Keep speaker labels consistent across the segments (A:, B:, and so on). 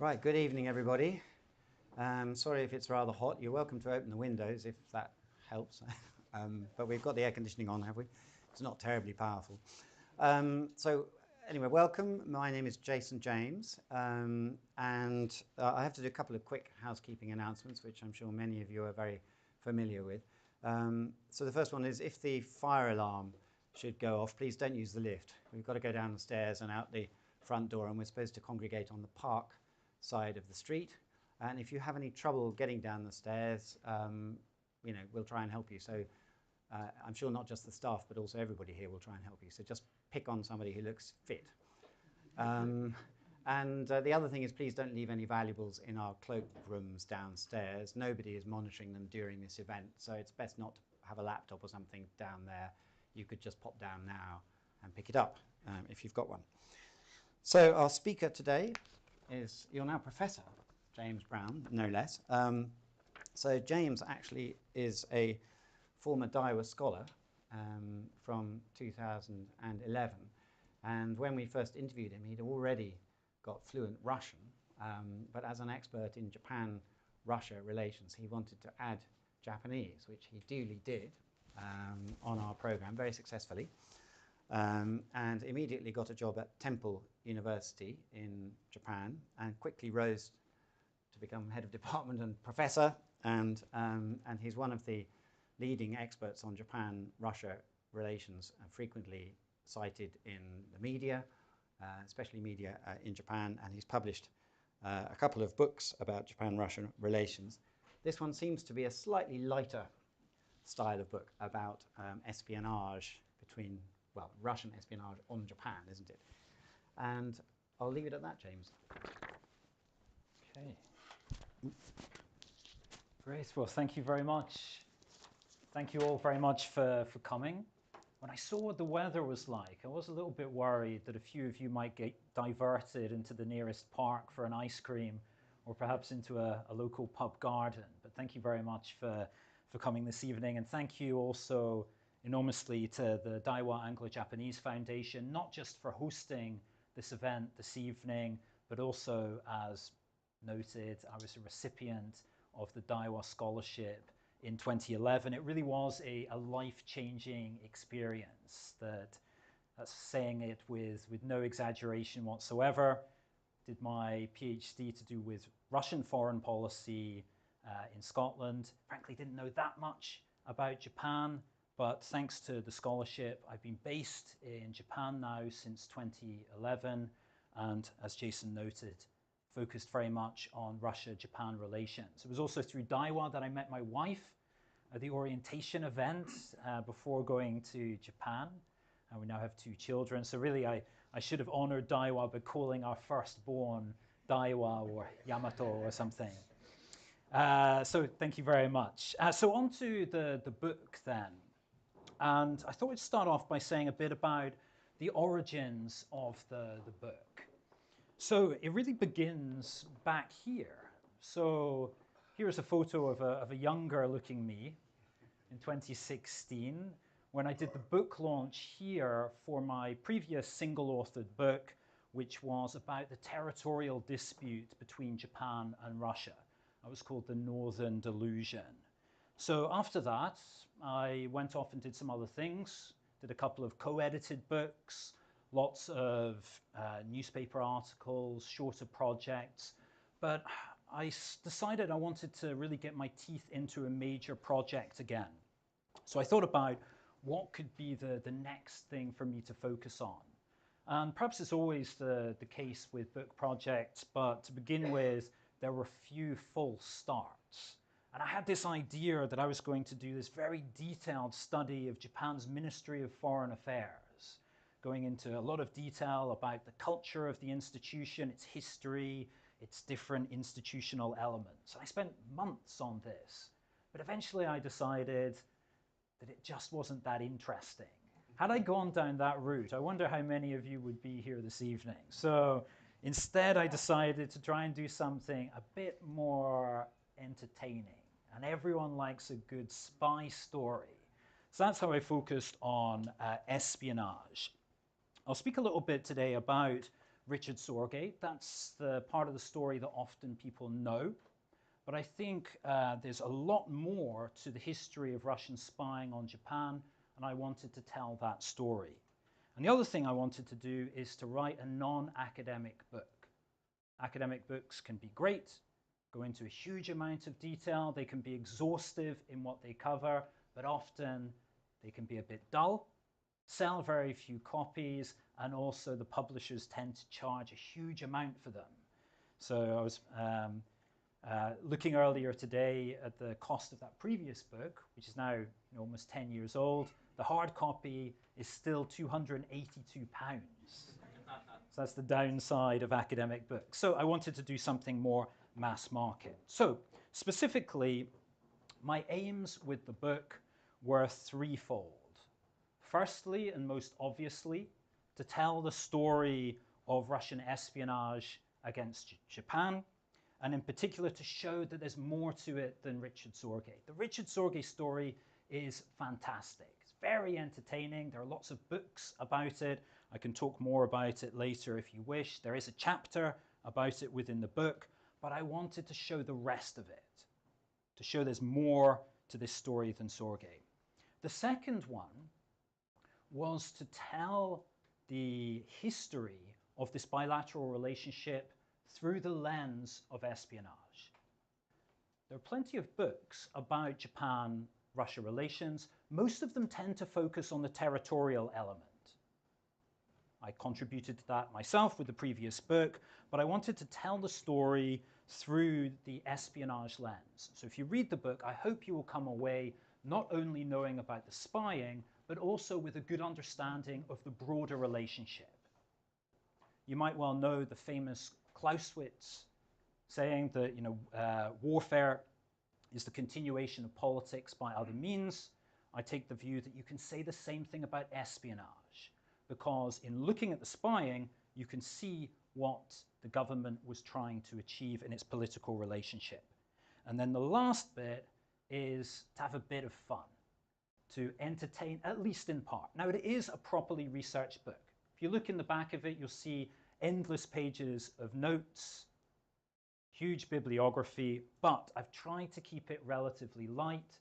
A: Right, good evening everybody. Sorry if it's rather hot. You're welcome to open the windows if that helps. But we've got the air conditioning on, have we? It's not terribly powerful. So anyway, welcome. My name is Jason James, and I have to do a couple of quick housekeeping announcements, which I'm sure many of you are very familiar with. So the first one is if the fire alarm should go off, please don't use the lift. We've got to go down the stairs and out the front door, and we're supposed to congregate on the park side of the street. And if you have any trouble getting down the stairs, we'll try and help you. So I'm sure not just the staff, but also everybody here will try and help you. So just pick on somebody who looks fit. The other thing is, please don't leave any valuables in our cloak rooms downstairs. Nobody is monitoring them during this event, so it's best not to have a laptop or something down there. You could just pop down now and pick it up if you've got one. So our speaker today is your now Professor James Brown, no less. So James actually is a former Daiwa scholar from 2011. And when we first interviewed him, he'd already got fluent Russian. But as an expert in Japan-Russia relations, he wanted to add Japanese, which he duly did on our program very successfully. And immediately got a job at Temple University in Japan and quickly rose to become head of department and professor. And he's one of the leading experts on Japan-Russia relations, frequently cited in the media, especially media in Japan. And he's published a couple of books about Japan-Russia relations. This one seems to be a slightly lighter style of book about espionage between, well, Russian espionage on Japan, isn't it? And I'll leave it at that, James.
B: Okay. Great. Well, thank you very much. Thank you all very much for coming. When I saw what the weather was like, I was a little bit worried that a few of you might get diverted into the nearest park for an ice cream or perhaps into a local pub garden. But thank you very much for coming this evening. And thank you also enormously to the Daiwa Anglo-Japanese Foundation, not just for hosting this event this evening, but also, as noted, I was a recipient of the Daiwa Scholarship in 2011. It really was a life-changing experience. That's saying it with no exaggeration whatsoever. Did my PhD to do with Russian foreign policy in Scotland. Frankly, didn't know that much about Japan. But thanks to the scholarship, I've been based in Japan now since 2011, and as Jason noted, focused very much on Russia-Japan relations. It was also through Daiwa that I met my wife at the orientation event before going to Japan, and we now have 2 children. So really, I should have honored Daiwa by calling our firstborn Daiwa or Yamato or something. So thank you very much. So on to the book then. And I thought we'd start off by saying a bit about the origins of the book. So it really begins back here. So here's a photo of a younger looking me in 2016 when I did the book launch here for my previous single-authored book, which was about the territorial dispute between Japan and Russia. It was called The Northern Delusion. So after that, I went off and did some other things, did a couple of co-edited books, lots of newspaper articles, shorter projects, but I decided I wanted to really get my teeth into a major project again. So I thought about what could be the next thing for me to focus on. And perhaps it's always the case with book projects, but to begin with, there were few false starts. And I had this idea that I was going to do this very detailed study of Japan's Ministry of Foreign Affairs, going into a lot of detail about the culture of the institution, its history, its different institutional elements. I spent months on this, but eventually I decided that it just wasn't that interesting. Had I gone down that route, I wonder how many of you would be here this evening. So instead, I decided to try and do something a bit more entertaining. And everyone likes a good spy story. So that's how I focused on espionage. I'll speak a little bit today about Richard Sorge. That's the part of the story that often people know. But I think there's a lot more to the history of Russian spying on Japan, and I wanted to tell that story. And the other thing I wanted to do is to write a non-academic book. Academic books can be great, go into a huge amount of detail, they can be exhaustive in what they cover, but often they can be a bit dull, sell very few copies, and also the publishers tend to charge a huge amount for them. So I was looking earlier today at the cost of that previous book, which is now almost 10 years old. The hard copy is still £282. So that's the downside of academic books. So I wanted to do something more mass market. So specifically, my aims with the book were threefold. Firstly, and most obviously, to tell the story of Russian espionage against Japan, and in particular to show that there's more to it than Richard Sorge. The Richard Sorge story is fantastic. It's very entertaining. There are lots of books about it. I can talk more about it later if you wish. There is a chapter about it within the book, but I wanted to show the rest of it, to show there's more to this story than Sorge. The second one was to tell the history of this bilateral relationship through the lens of espionage. There are plenty of books about Japan-Russia relations. Most of them tend to focus on the territorial element. I contributed to that myself with the previous book, but I wanted to tell the story through the espionage lens. So if you read the book, I hope you will come away not only knowing about the spying, but also with a good understanding of the broader relationship. You might well know the famous Clausewitz saying that warfare is the continuation of politics by other means. I take the view that you can say the same thing about espionage, because in looking at the spying, you can see what the government was trying to achieve in its political relationship. And then the last bit is to have a bit of fun, to entertain, at least in part. Now, it is a properly researched book. If you look in the back of it, you'll see endless pages of notes, huge bibliography, but I've tried to keep it relatively light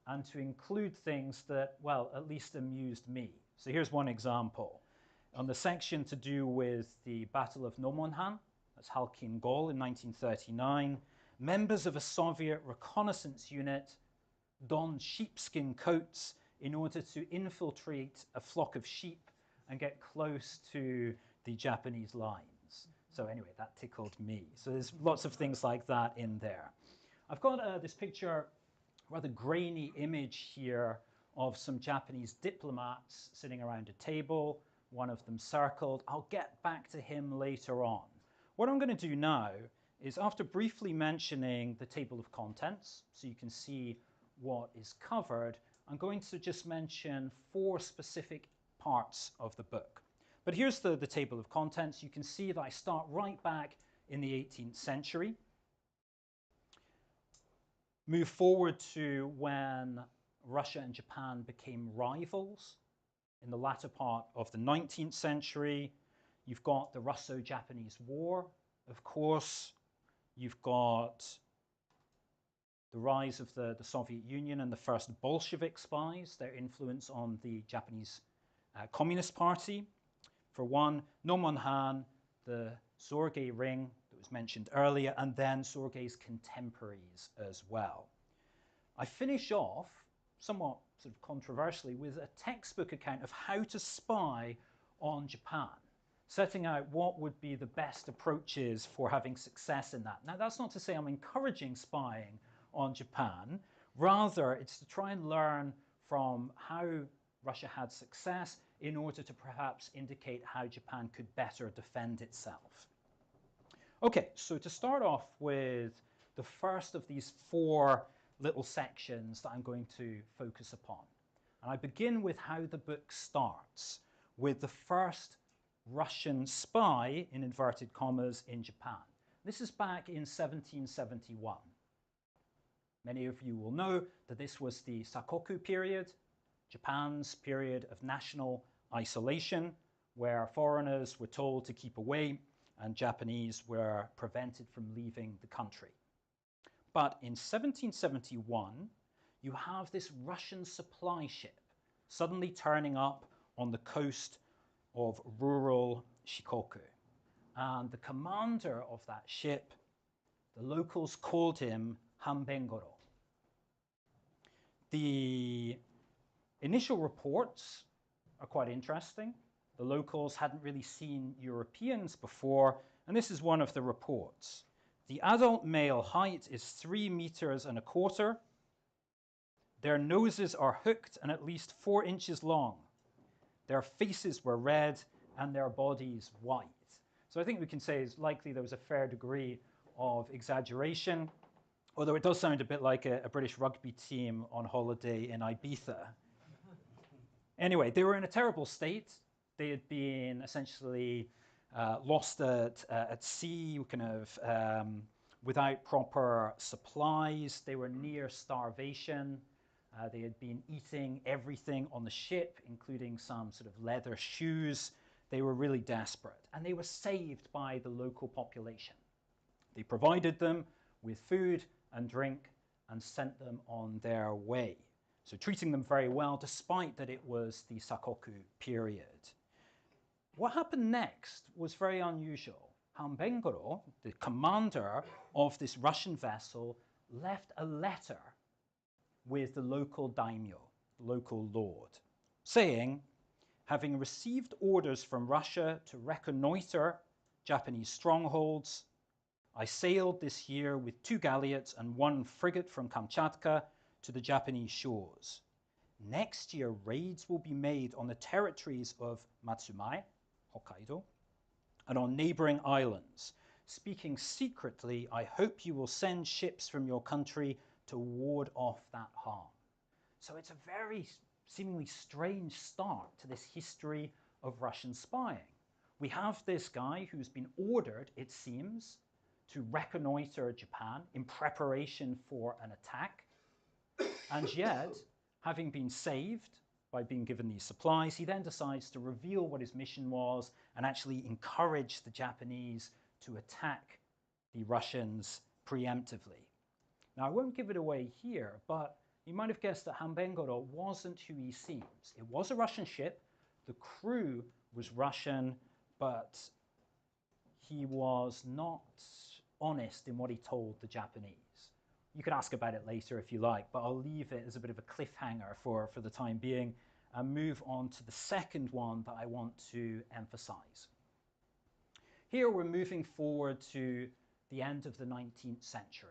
B: and to include things that, well, at least amused me. So here's one example. On the section to do with the Battle of Nomonhan, that's Khalkhin Gol in 1939, members of a Soviet reconnaissance unit donned sheepskin coats in order to infiltrate a flock of sheep and get close to the Japanese lines. So anyway, that tickled me. So there's lots of things like that in there. I've got this picture, rather grainy image here of some Japanese diplomats sitting around a table, one of them circled. I'll get back to him later on. What I'm going to do now is, after briefly mentioning the table of contents, so you can see what is covered, I'm going to just mention 4 specific parts of the book. But here's the table of contents. You can see that I start right back in the 18th century, move forward to when Russia and Japan became rivals in the latter part of the 19th century. You've got the Russo-Japanese War, of course. You've got the rise of the Soviet Union and the first Bolshevik spies, their influence on the Japanese Communist Party. For one, Nomonhan, the Sorge ring that was mentioned earlier, and then Sorge's contemporaries as well. I finish off, somewhat sort of controversially, with a textbook account of how to spy on Japan, setting out what would be the best approaches for having success in that. Now, that's not to say I'm encouraging spying on Japan. Rather, it's to try and learn from how Russia had success in order to perhaps indicate how Japan could better defend itself. Okay, so to start off with the first of these 4 little sections that I'm going to focus upon. And I begin with how the book starts, with the first Russian spy, in inverted commas, in Japan. This is back in 1771. Many of you will know that this was the Sakoku period, Japan's period of national isolation, where foreigners were told to keep away and Japanese were prevented from leaving the country. But in 1771, you have this Russian supply ship suddenly turning up on the coast of rural Shikoku. And the commander of that ship, the locals called him Hanbengoro. The initial reports are quite interesting. The locals hadn't really seen Europeans before, and this is one of the reports. The adult male height is 3 meters and a quarter. Their noses are hooked and at least 4 inches long. Their faces were red and their bodies white. So I think we can say it's likely there was a fair degree of exaggeration, although it does sound a bit like a British rugby team on holiday in Ibiza. Anyway, they were in a terrible state. They had been essentially lost at sea, kind of without proper supplies. They were near starvation. They had been eating everything on the ship, including some sort of leather shoes. They were really desperate, and they were saved by the local population. They provided them with food and drink and sent them on their way. So treating them very well, despite that it was the Sakoku period. What happened next was very unusual. Hanbengoro, the commander of this Russian vessel, left a letter with the local daimyo, the local lord, saying, having received orders from Russia to reconnoiter Japanese strongholds, I sailed this year with 2 galleots and 1 frigate from Kamchatka to the Japanese shores. Next year, raids will be made on the territories of Matsumai, Hokkaido, and on neighboring islands. Speaking secretly, I hope you will send ships from your country to ward off that harm. So it's a very seemingly strange start to this history of Russian spying. We have this guy who's been ordered, it seems, to reconnoiter Japan in preparation for an attack. And yet, having been saved by being given these supplies, he then decides to reveal what his mission was and actually encourage the Japanese to attack the Russians preemptively. Now, I won't give it away here, but you might have guessed that Hanbengoro wasn't who he seems. It was a Russian ship, the crew was Russian, but he was not honest in what he told the Japanese. You can ask about it later if you like, but I'll leave it as a bit of a cliffhanger for the time being and move on to the second one that I want to emphasize. Here we're moving forward to the end of the 19th century.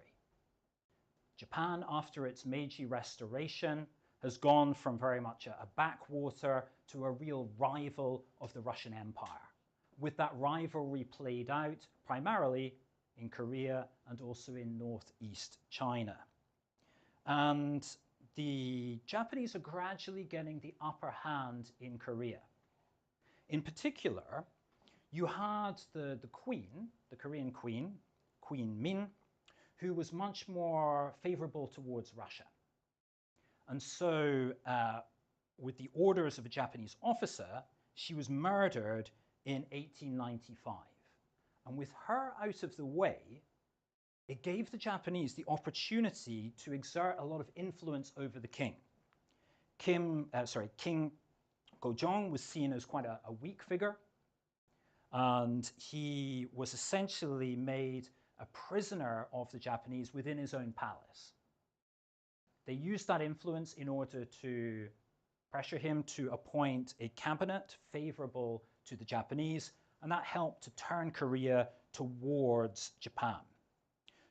B: Japan, after its Meiji restoration, has gone from very much a backwater to a real rival of the Russian Empire, with that rivalry played out primarily in Korea and also in northeast China. And the Japanese are gradually getting the upper hand in Korea. In particular, you had the queen, the Korean queen, Queen Min, who was much more favorable towards Russia. And so, with the orders of a Japanese officer, she was murdered in 1895. And with her out of the way, it gave the Japanese the opportunity to exert a lot of influence over the king. King Gojong was seen as quite a weak figure, and he was essentially made a prisoner of the Japanese within his own palace. They used that influence in order to pressure him to appoint a cabinet favorable to the Japanese, and that helped to turn Korea towards Japan.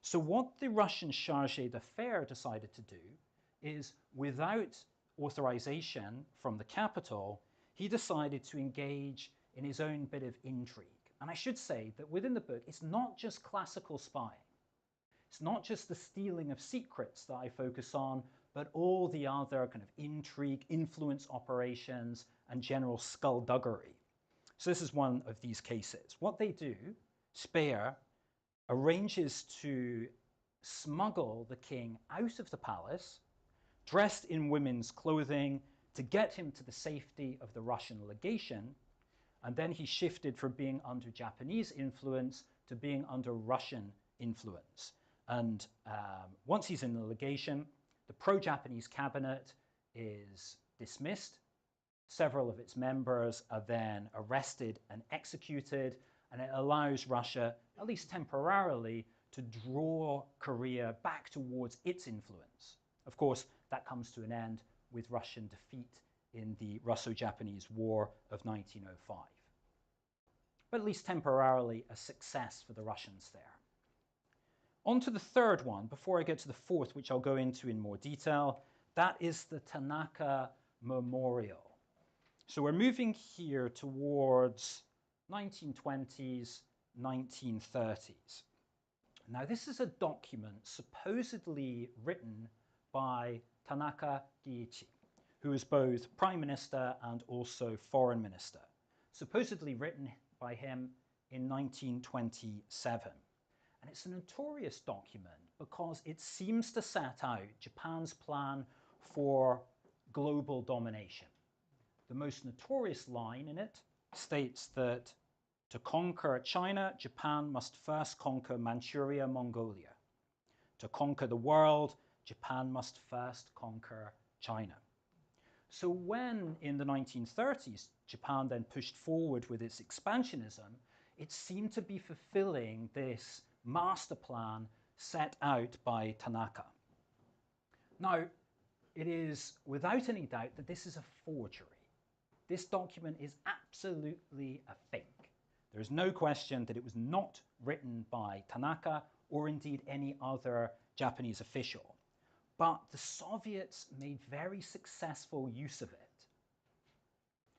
B: So what the Russian charge d'affaires decided to do is, without authorization from the capital, he decided to engage in his own bit of intrigue. And I should say that within the book, it's not just classical spying. It's not just the stealing of secrets that I focus on, but all the other kind of intrigue, influence operations, and general skullduggery. So this is one of these cases. What they do, Speer arranges to smuggle the king out of the palace, dressed in women's clothing, to get him to the safety of the Russian legation, And then he shifted from being under Japanese influence to being under Russian influence. And once he's in the legation, the pro-Japanese cabinet is dismissed. Several of its members are then arrested and executed, and it allows Russia, at least temporarily, to draw Korea back towards its influence. Of course, that comes to an end with Russian defeat in the Russo-Japanese War of 1905. But at least temporarily a success for the Russians there. On to the third one, before I get to the fourth, which I'll go into in more detail. That is the Tanaka Memorial. So we're moving here towards 1920s, 1930s. Now this is a document supposedly written by Tanaka Memorial, who is both Prime Minister and also Foreign Minister, supposedly written by him in 1927. And it's a notorious document because it seems to set out Japan's plan for global domination. The most notorious line in it states that to conquer China, Japan must first conquer Manchuria, Mongolia. To conquer the world, Japan must first conquer China. So when, in the 1930s, Japan then pushed forward with its expansionism, it seemed to be fulfilling this master plan set out by Tanaka. Now, it is without any doubt that this is a forgery. This document is absolutely a fake. There is no question that it was not written by Tanaka or indeed any other Japanese official. But the Soviets made very successful use of it.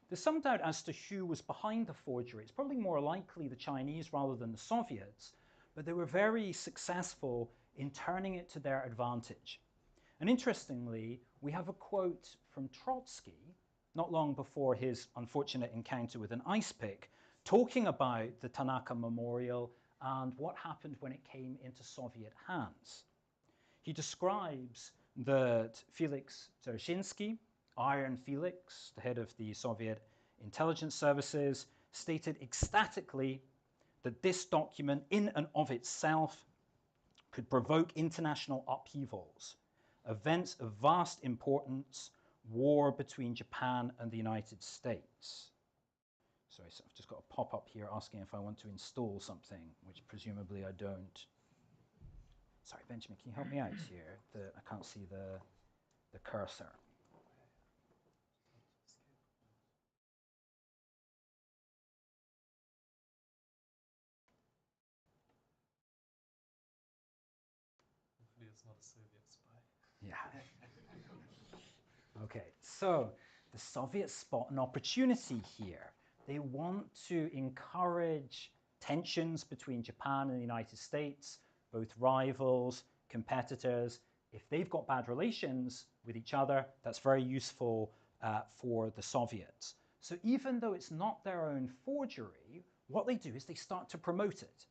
B: There's some doubt as to who was behind the forgery. It's probably more likely the Chinese rather than the Soviets, but they were very successful in turning it to their advantage. And interestingly, we have a quote from Trotsky, not long before his unfortunate encounter with an ice pick, talking about the Tanaka Memorial and what happened when it came into Soviet hands. He describes that Felix Dzerzhinsky, Iron Felix, the head of the Soviet intelligence services, stated ecstatically that this document in and of itself could provoke international upheavals, events of vast importance, war between Japan and the United States. Sorry, so I've just got a pop-up here asking if I want to install something, which presumably I don't. Sorry, Benjamin, can you help me out here? I can't see the cursor.
C: Hopefully it's not a Soviet spy.
B: Yeah. Okay, so the Soviets spot an opportunity here. They want to encourage tensions between Japan and the United States, both rivals, competitors. If they've got bad relations with each other, that's very useful for the Soviets. So even though it's not their own forgery, what they do is they start to promote it,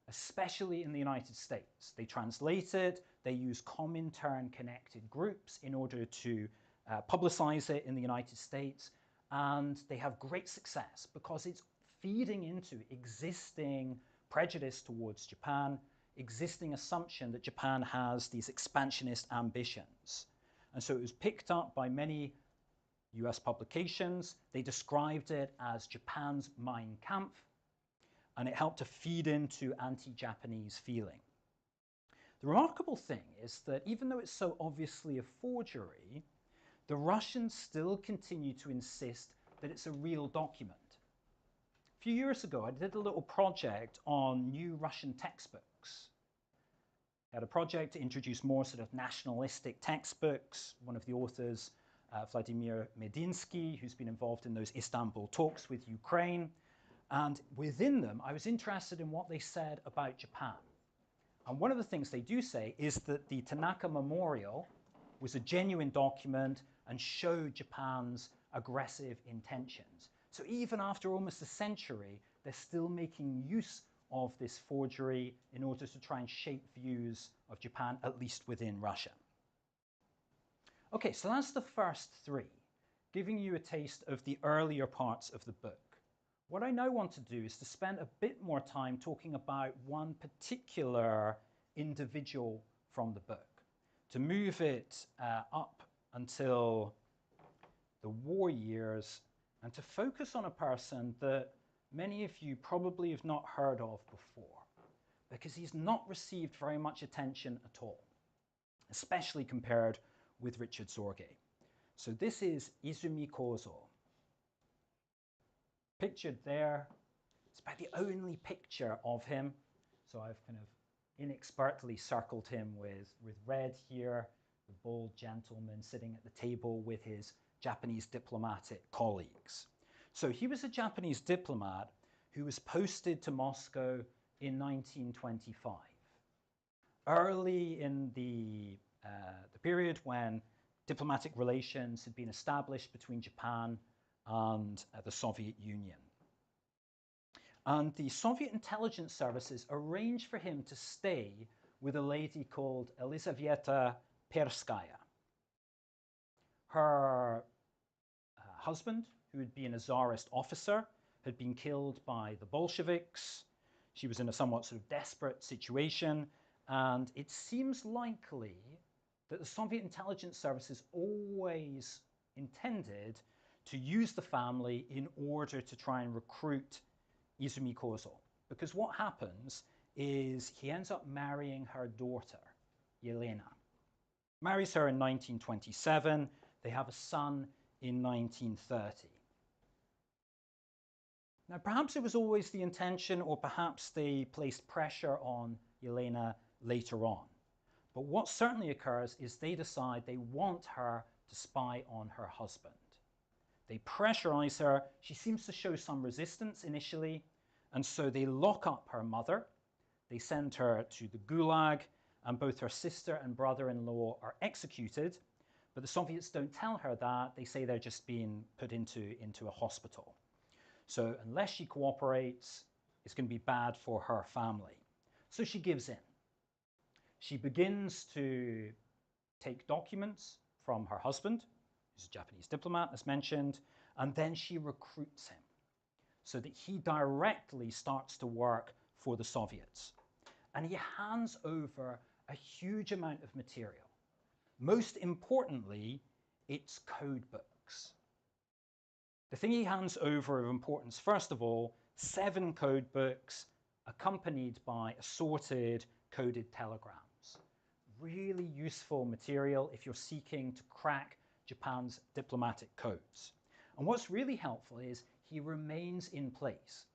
B: especially in the United States. They translate it, they use Comintern-connected groups in order to publicize it in the United States, and they have great success because it's feeding into existing prejudice towards Japan, existing assumption that Japan has these expansionist ambitions. And so it was picked up by many US publications. They described it as Japan's Mein Kampf, and it helped to feed into anti-Japanese feeling. The remarkable thing is that even though it's so obviously a forgery, the Russians still continue to insist that it's a real document. A few years ago, I did a little project on new Russian textbooks. I had a project to introduce more sort of nationalistic textbooks. One of the authors, Vladimir Medinsky, who's been involved in those Istanbul talks with Ukraine. And within them, I was interested in what they said about Japan. And one of the things they do say is that the Tanaka Memorial was a genuine document and showed Japan's aggressive intentions. So even after almost a century, they're still making use of this forgery in order to try and shape views of Japan, at least within Russia. Okay, so that's the first three. giving you a taste of the earlier parts of the book. What I now want to do is to spend a bit more time talking about one particular individual from the book, to move it up until the war years, and to focus on a person that many of you probably have not heard of before, because he's not received very much attention at all, especially compared with Richard Zorge. So this is Izumi Kozo. Pictured there, it's about the only picture of him. So I've kind of inexpertly circled him with red here, the bald gentleman sitting at the table with his Japanese diplomatic colleagues. So he was a Japanese diplomat who was posted to Moscow in 1925. Early in the period when diplomatic relations had been established between Japan and the Soviet Union. And the Soviet intelligence services arranged for him to stay with a lady called Elizaveta Perskaya. Her husband, who had been a Tsarist officer, had been killed by the Bolsheviks. She was in a somewhat sort of desperate situation, and it seems likely that the Soviet intelligence services always intended to use the family in order to try and recruit Izumi Kozo. Because what happens is he ends up marrying her daughter, Yelena. Marries her in 1927. They have a son in 1930. Now, perhaps it was always the intention, or perhaps they placed pressure on Yelena later on. But what certainly occurs is they decide they want her to spy on her husband. They pressurize her. She seems to show some resistance initially, and so they lock up her mother. They send her to the Gulag, and both her sister and brother-in-law are executed. But the Soviets don't tell her that. They say they're just being put into a hospital. So unless she cooperates, it's going to be bad for her family. So she gives in. She begins to take documents from her husband, who's a Japanese diplomat, as mentioned, and then she recruits him so that he directly starts to work for the Soviets. And he hands over a huge amount of material. Most importantly, it's code books. The thing he hands over of importance, first of all, 7 code books accompanied by assorted coded telegrams. Really useful material if you're seeking to crack Japan's diplomatic codes. And what's really helpful is he remains in place.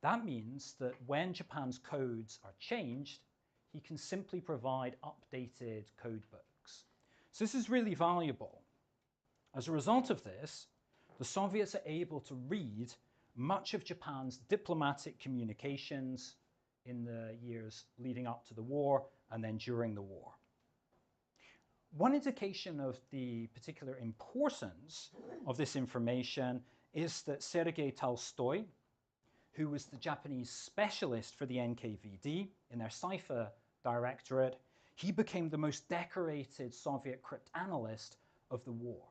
B: That means that when Japan's codes are changed, he can simply provide updated code books. So this is really valuable. As a result of this, the Soviets are able to read much of Japan's diplomatic communications in the years leading up to the war and then during the war. One indication of the particular importance of this information is that Sergei Tolstoy, who was the Japanese specialist for the NKVD in their cipher directorate, he became the most decorated Soviet cryptanalyst of the war,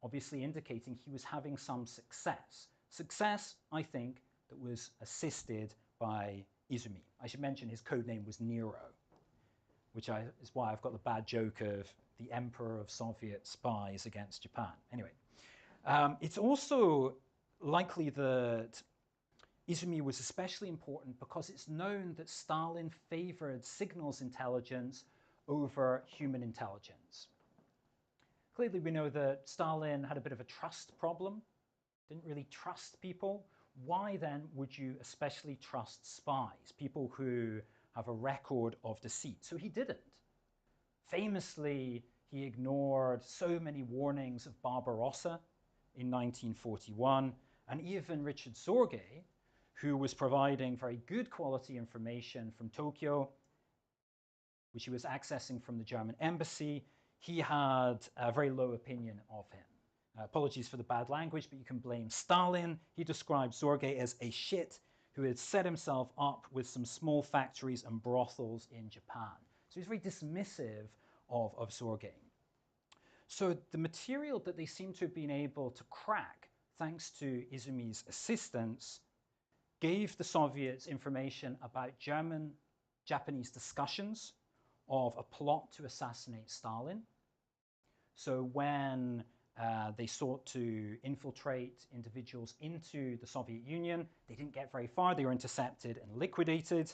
B: obviously indicating he was having some success. Success, I think, that was assisted by Izumi. I should mention his code name was Nero, which is why I've got the bad joke of the emperor of Soviet spies against Japan. Anyway, it's also likely that Izumi was especially important because it's known that Stalin favored signals intelligence over human intelligence. Clearly, we know that Stalin had a bit of a trust problem, didn't really trust people. Why then would you especially trust spies, people who have a record of deceit? So he didn't. Famously, he ignored so many warnings of Barbarossa in 1941, and even Richard Zorge, who was providing very good quality information from Tokyo, which he was accessing from the German embassy, he had a very low opinion of him. Apologies for the bad language, but you can blame Stalin. He described Zorge as a shit who had set himself up with some small factories and brothels in Japan. So he's very dismissive of Zorge. So the material that they seem to have been able to crack, thanks to Izumi's assistance, gave the Soviets information about Japanese discussions of a plot to assassinate Stalin. So when they sought to infiltrate individuals into the Soviet Union, they didn't get very far. They were intercepted and liquidated.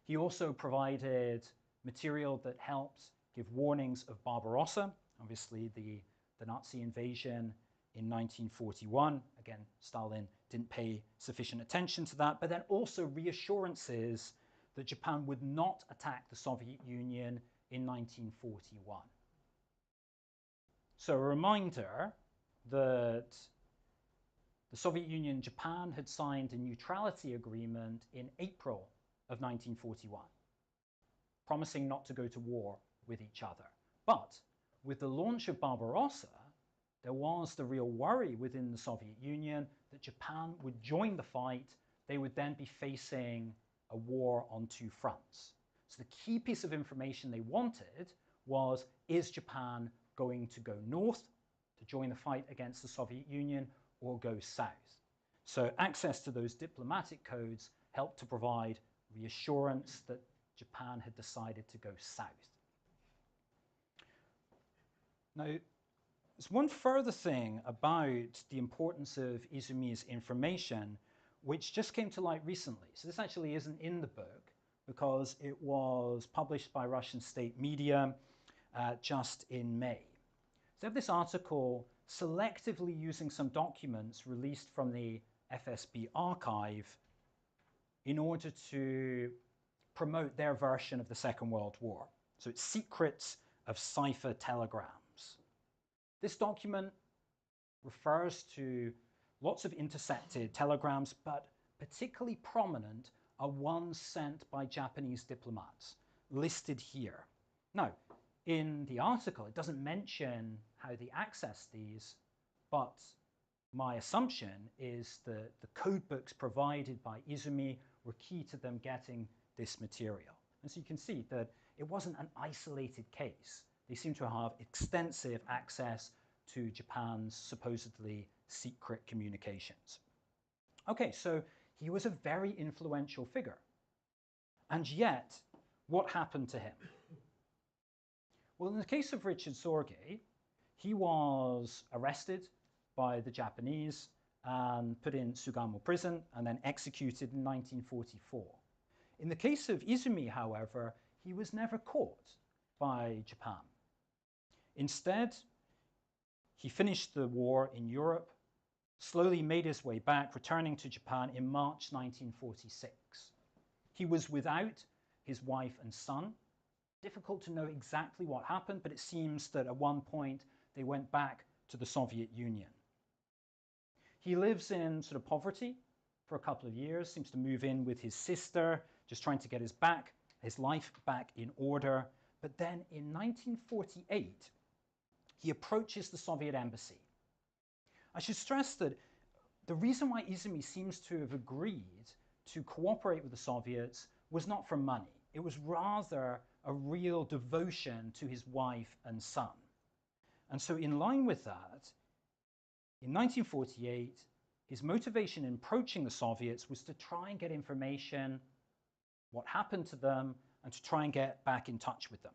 B: He also provided material that helped give warnings of Barbarossa, obviously the Nazi invasion in 1941. Again, Stalin didn't pay sufficient attention to that, but then also reassurances that Japan would not attack the Soviet Union in 1941. So a reminder that the Soviet Union and Japan had signed a neutrality agreement in April of 1941, promising not to go to war with each other. But with the launch of Barbarossa, there was the real worry within the Soviet Union that Japan would join the fight. They would then be facing a war on two fronts. So the key piece of information they wanted was, is Japan going to go north to join the fight against the Soviet Union or go south? So access to those diplomatic codes helped to provide reassurance that Japan had decided to go south. Now, there's one further thing about the importance of Izumi's information which just came to light recently. So this actually isn't in the book because it was published by Russian state media just in May. So they have this article selectively using some documents released from the FSB archive in order to promote their version of the Second World War. So it's Secrets of Cipher Telegrams. This document refers to lots of intercepted telegrams, but particularly prominent are ones sent by Japanese diplomats, listed here. Now, in the article, it doesn't mention how they accessed these, but my assumption is that the code books provided by Izumi were key to them getting this material. And so you can see that it wasn't an isolated case. They seem to have extensive access to Japan's supposedly secret communications. Okay, so he was a very influential figure. And yet, what happened to him? Well, in the case of Richard Sorge, he was arrested by the Japanese and put in Sugamo prison and then executed in 1944. In the case of Izumi, however, he was never caught by Japan. Instead, he finished the war in Europe, slowly made his way back, returning to Japan in March 1946. He was without his wife and son. Difficult to know exactly what happened, but it seems that at one point they went back to the Soviet Union. He lives in sort of poverty for a couple of years, seems to move in with his sister, just trying to get his life back in order. But then in 1948, he approaches the Soviet embassy. I should stress that the reason why Izumi seems to have agreed to cooperate with the Soviets was not for money. It was rather a real devotion to his wife and son. And so in line with that, in 1948, his motivation in approaching the Soviets was to try and get information, what happened to them, and to try and get back in touch with them.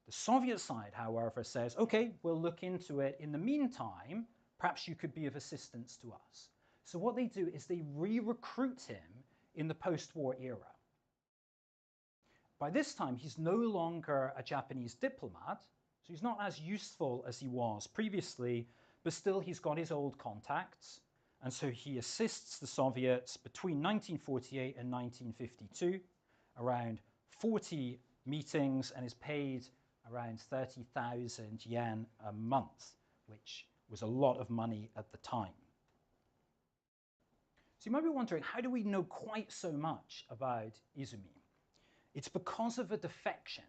B: The Soviet side, however, says, okay, we'll look into it. In the meantime, perhaps you could be of assistance to us. So what they do is they re-recruit him in the post-war era. By this time, he's no longer a Japanese diplomat, so he's not as useful as he was previously, but still he's got his old contacts, and so he assists the Soviets between 1948 and 1952, around 40 meetings, and is paid around 30,000 yen a month, which was a lot of money at the time. So you might be wondering, how do we know quite so much about Izumi? It's because of a defection.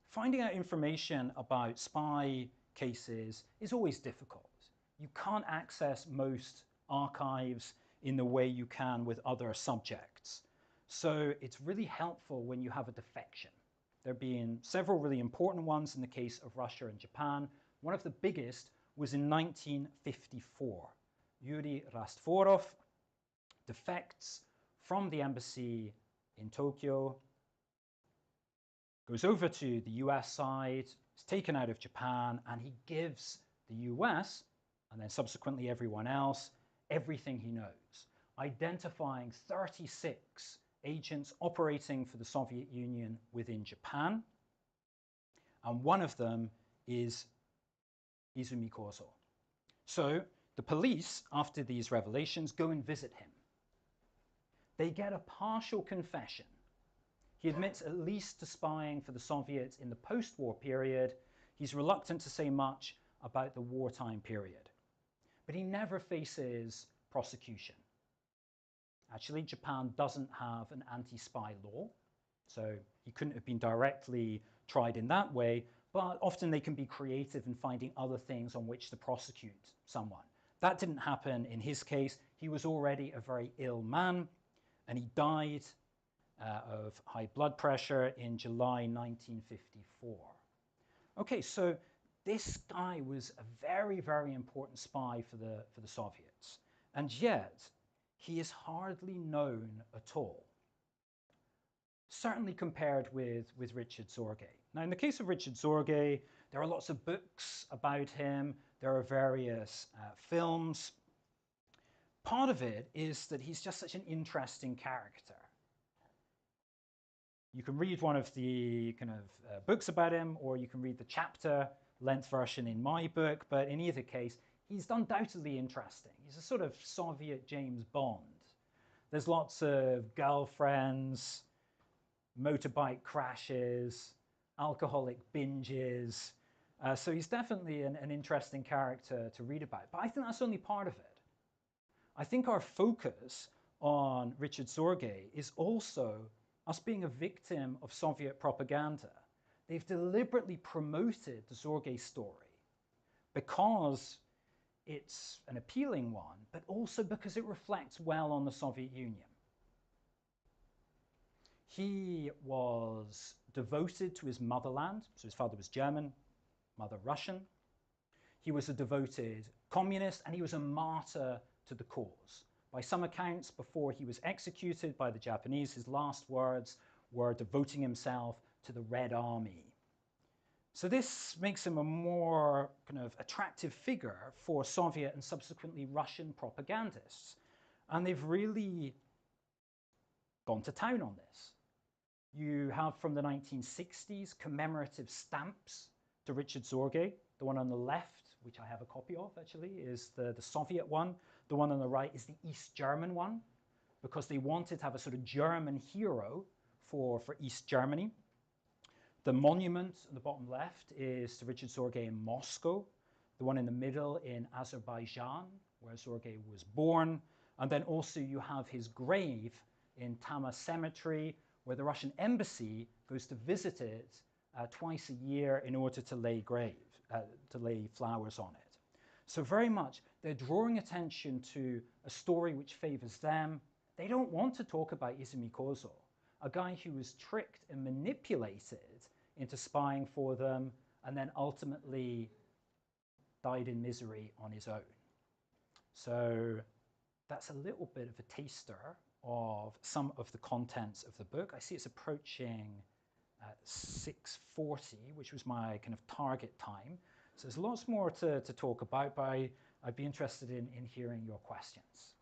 B: Finding out information about spy cases is always difficult. You can't access most archives in the way you can with other subjects. So it's really helpful when you have a defection. There have been several really important ones in the case of Russia and Japan. One of the biggest was in 1954. Yuri Rastvorov defects from the embassy in Tokyo, goes over to the US side, is taken out of Japan, and he gives the US, and then subsequently everyone else, everything he knows, identifying 36 agents operating for the Soviet Union within Japan, and one of them is Izumi Kozo. So the police, after these revelations, go and visit him. They get a partial confession. He admits at least to spying for the Soviets in the post-war period. He's reluctant to say much about the wartime period. But he never faces prosecution. Actually, Japan doesn't have an anti-spy law, so he couldn't have been directly tried in that way, but often they can be creative in finding other things on which to prosecute someone. That didn't happen in his case. He was already a very ill man, and he died of high blood pressure in July 1954. Okay, so this guy was a very, very important spy for the Soviets, and yet he is hardly known at all, certainly compared with Richard Zorge. Now, in the case of Richard Zorge, there are lots of books about him. There are various films. Part of it is that he's just such an interesting character. You can read one of the kind of books about him, or you can read the chapter-length version in my book, but in either case, he's undoubtedly interesting. He's a sort of Soviet James Bond. There's lots of girlfriends, motorbike crashes, alcoholic binges. So he's definitely an interesting character to read about. But I think that's only part of it. I think our focus on Richard Zorge is also us being a victim of Soviet propaganda. They've deliberately promoted the Zorge story because it's an appealing one, but also because it reflects well on the Soviet Union. He was devoted to his motherland, so his father was German, mother Russian. He was a devoted communist, and he was a martyr to the cause. By some accounts, before he was executed by the Japanese, his last words were devoting himself to the Red Army. So this makes him a more kind of attractive figure for Soviet and subsequently Russian propagandists. And they've really gone to town on this. You have from the 1960s commemorative stamps to Richard Zorge. The one on the left, which I have a copy of actually, is the Soviet one. The one on the right is the East German one, because they wanted to have a sort of German hero for East Germany. The monument on the bottom left is to Richard Zorge in Moscow. The one in the middle in Azerbaijan, where Zorge was born. And then also you have his grave in Tama Cemetery, where the Russian embassy goes to visit it twice a year in order to lay flowers on it. So very much, they're drawing attention to a story which favors them. They don't want to talk about Izumi Kozo, a guy who was tricked and manipulated into spying for them and then ultimately died in misery on his own. So that's a little bit of a taster of some of the contents of the book. I see it's approaching 6:40, which was my kind of target time. So there's lots more to talk about, but I'd be interested in hearing your questions.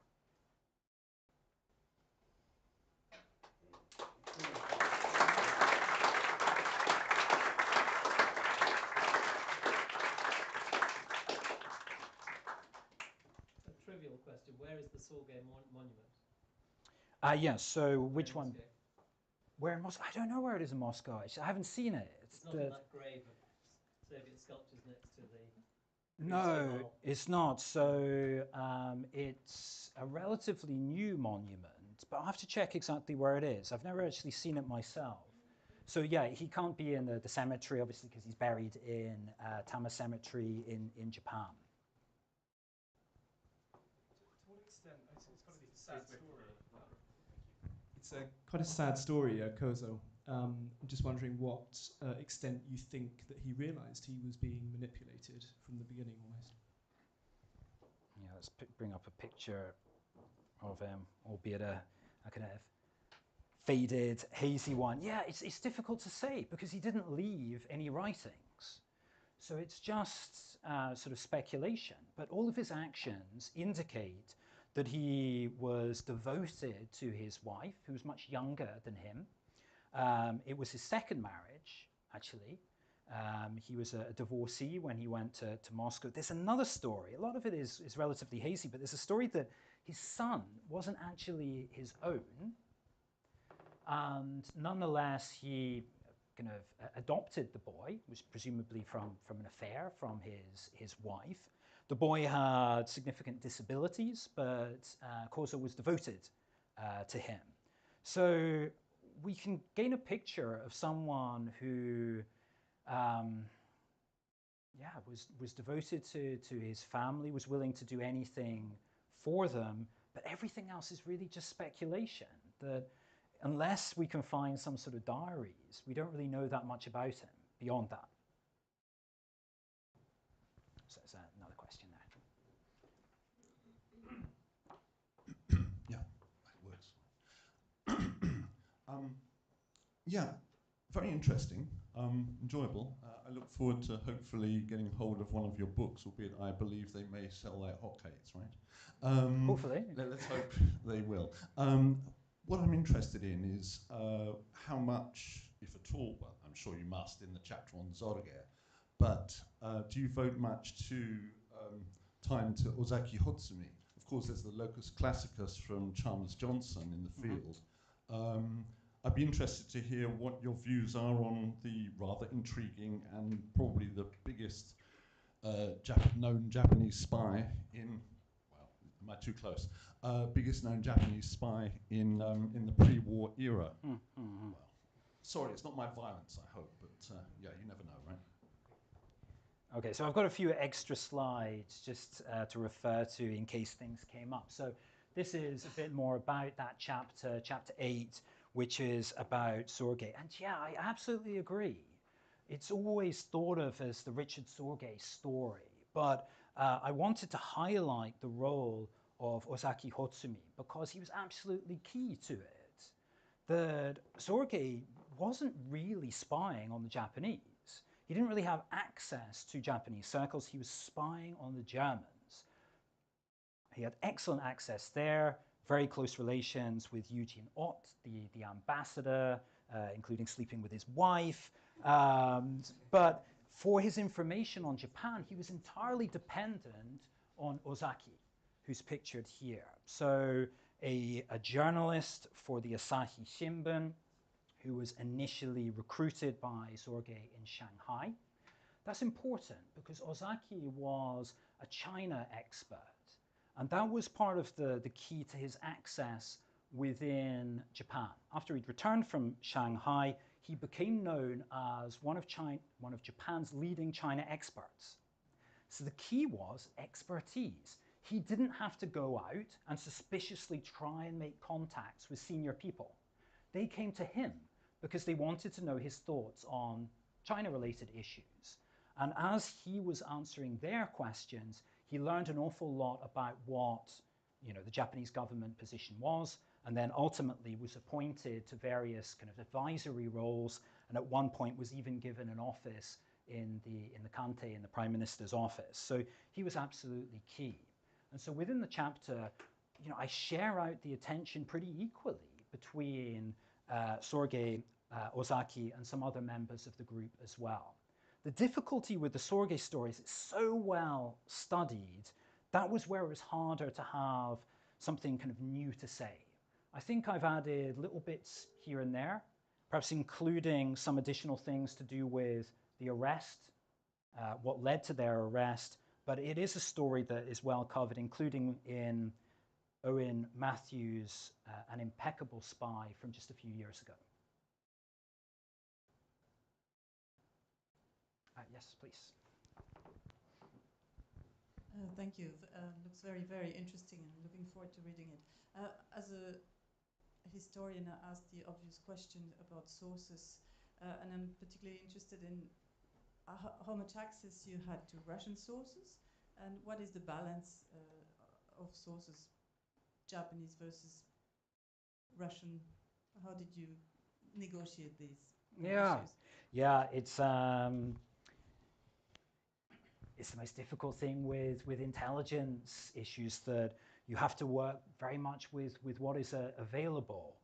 C: A trivial question. Where is the Zorge monument?
B: Yes, so which one?
C: Moscow?
B: Where in Moscow? I don't know where it is in Moscow. I haven't seen it.
C: It's not in that grave of Soviet sculptures next to the...
B: No, it's not. So it's a relatively new monument, but I'll have to check exactly where it is. I've never actually seen it myself. So yeah, he can't be in the cemetery, obviously, because he's buried in Tama Cemetery in Japan.
D: To what extent, it's got to be a sad story. It's quite a sad story, Kozo. I'm just wondering what extent you think that he realised he was being manipulated from the beginning almost.
B: Yeah, let's bring up a picture of him, albeit a kind of faded, hazy one. Yeah, it's difficult to say because he didn't leave any writings. So it's just sort of speculation. But all of his actions indicate that he was devoted to his wife, who was much younger than him. It was his second marriage, actually. He was a divorcee when he went to Moscow. There's another story. A lot of it is relatively hazy, but there's a story that his son wasn't actually his own. And nonetheless, he kind of adopted the boy, was presumably from an affair from his wife. The boy had significant disabilities, but Kozo was devoted to him. So we can gain a picture of someone who was devoted to his family, was willing to do anything for them, but everything else is really just speculation. That unless we can find some sort of diaries, we don't really know that much about him beyond that. So there's another question there.
E: Yeah, that works. Yeah, very interesting, enjoyable. I look forward to hopefully getting hold of one of your books, albeit I believe they may sell like hotcakes, right?
B: Hopefully.
E: Let's hope they will. What I'm interested in is how much, if at all, well, I'm sure you must in the chapter on Zorge, but do you devote much to time to Ozaki Hotsumi? Of course, there's the locus classicus from Chalmers Johnson in the field. I'd be interested to hear what your views are on the rather intriguing and probably the biggest known Japanese spy in, well, am I too close? Biggest known Japanese spy in the pre-war era. Well, sorry, it's not my violence, I hope, but yeah, you never know, right?
B: Okay, so I've got a few extra slides just to refer to in case things came up. So this is a bit more about that chapter 8, which is about Sorge. And yeah, I absolutely agree. It's always thought of as the Richard Sorge story, but I wanted to highlight the role of Ozaki Hotsumi because he was absolutely key to it. That Sorge wasn't really spying on the Japanese. He didn't really have access to Japanese circles. He was spying on the Germans. He had excellent access there, very close relations with Eugene Ott, the ambassador, including sleeping with his wife. But for his information on Japan, he was entirely dependent on Ozaki, who's pictured here. So a journalist for the Asahi Shimbun, who was initially recruited by Sorge in Shanghai. That's important because Ozaki was a China expert. And that was part of the key to his access within Japan. After he'd returned from Shanghai, he became known as one of Japan's leading China experts. So the key was expertise. He didn't have to go out and suspiciously try and make contacts with senior people. They came to him because they wanted to know his thoughts on China-related issues. And as he was answering their questions, he learned an awful lot about what the Japanese government position was, and then ultimately was appointed to various kind of advisory roles, and at one point was even given an office in the Kante, in the Prime Minister's office. So he was absolutely key. And so within the chapter, I share out the attention pretty equally between Sorge, Ozaki, and some other members of the group as well. The difficulty with the Sorge story is it's so well studied, that was where it was harder to have something kind of new to say. I think I've added little bits here and there, perhaps including some additional things to do with the arrest, what led to their arrest, but it is a story that is well covered, including in Owen Matthews' An Impeccable Spy from just a few years ago. Yes, please.
F: Thank you. Looks very, very interesting and looking forward to reading it. As historian, I asked the obvious question about sources, and I'm particularly interested in how much access you had to Russian sources, and what is the balance of sources, Japanese versus Russian? How did you negotiate these issues?
B: Yeah, it's the most difficult thing with intelligence issues, that you have to work very much with what is available.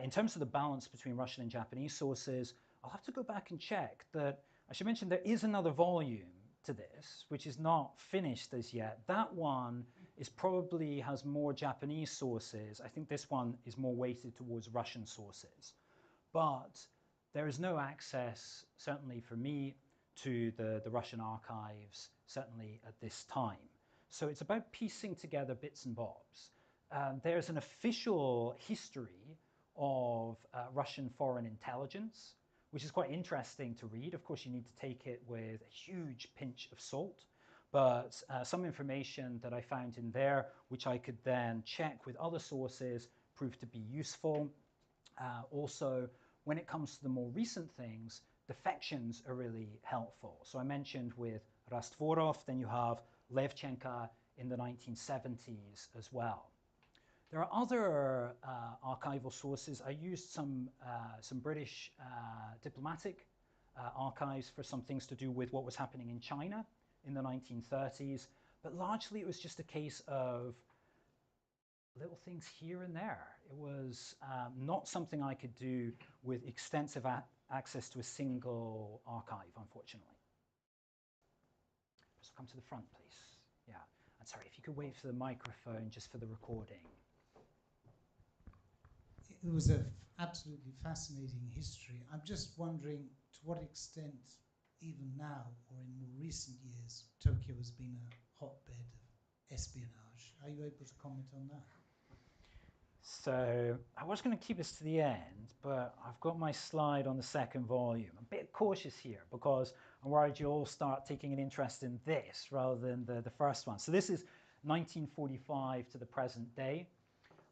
B: In terms of the balance between Russian and Japanese sources, I'll have to go back and check that. I should mention there is another volume to this, which is not finished as yet. That one is probably has more Japanese sources. I think this one is more weighted towards Russian sources. But there is no access, certainly for me, to the Russian archives, certainly at this time. So it's about piecing together bits and bobs. There's an official history of Russian foreign intelligence, which is quite interesting to read. Of course, you need to take it with a huge pinch of salt, but some information that I found in there, which I could then check with other sources, proved to be useful. Also, when it comes to the more recent things, defections are really helpful. So I mentioned with Rastvorov, then you have Levchenka in the 1970s as well. There are other archival sources. I used some British diplomatic archives for some things to do with what was happening in China in the 1930s, but largely it was just a case of little things here and there. It was not something I could do with extensive access to a single archive, unfortunately. So come to the front, please. Yeah, and sorry, if you could wait for the microphone just for the recording.
G: It was an absolutely fascinating history. I'm just wondering to what extent, even now or in more recent years, Tokyo has been a hotbed of espionage. Are you able to comment on that?
B: So I was going to keep this to the end, but I've got my slide on the second volume. I'm a bit cautious here because I'm worried you'll all start taking an interest in this rather than the first one. So this is 1945 to the present day.